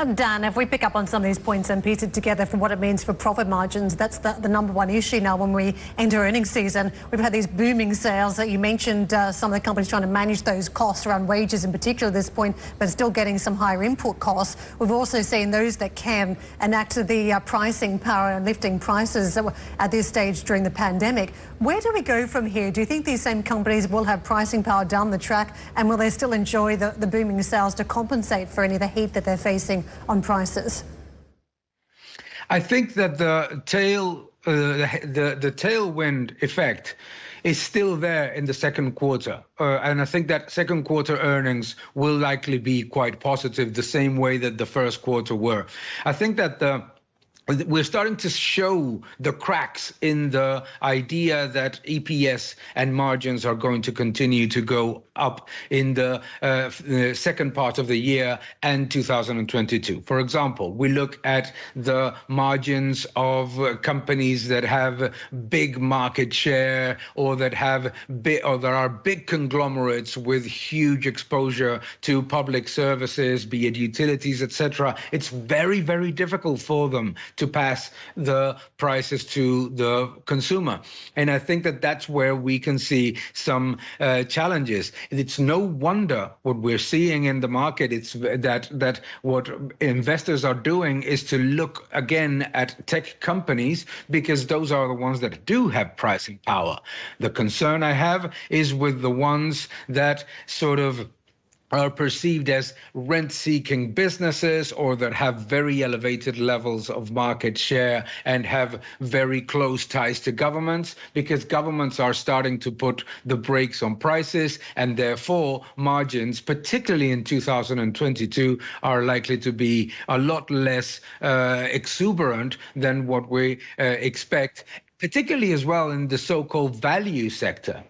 Dan, if we pick up on some of these points and piece it together from what it means for profit margins, that's the number one issue now when we enter earnings season. We've had these booming sales that you mentioned, some of the companies trying to manage those costs around wages in particular at this point, but still getting some higher input costs. We've also seen those that can enact the pricing power and lifting prices at this stage during the pandemic. Where do we go from here? Do you think these same companies will have pricing power down the track, and will they still enjoy the booming sales to compensate for any of the heat that they're facing on prices? I think that the tailwind effect is still there in the second quarter. And I think that second quarter earnings will likely be quite positive, the same way that the first quarter were. I think that we're starting to show the cracks in the idea that EPS and margins are going to continue to go up in the second part of the year and 2022. For example, we look at the margins of companies that have big market share, or that have there are big conglomerates with huge exposure to public services, be it utilities, etc. It's very, very difficult for them to pass the prices to the consumer. And I think that that's where we can see some challenges. It's no wonder what we're seeing in the market. It's that what investors are doing is to look again at tech companies, because those are the ones that do have pricing power. The concern I have is with the ones that sort of are perceived as rent-seeking businesses, or that have very elevated levels of market share and have very close ties to governments, because governments are starting to put the brakes on prices, and therefore margins, particularly in 2022, are likely to be a lot less exuberant than what we expect, particularly as well in the so-called value sector.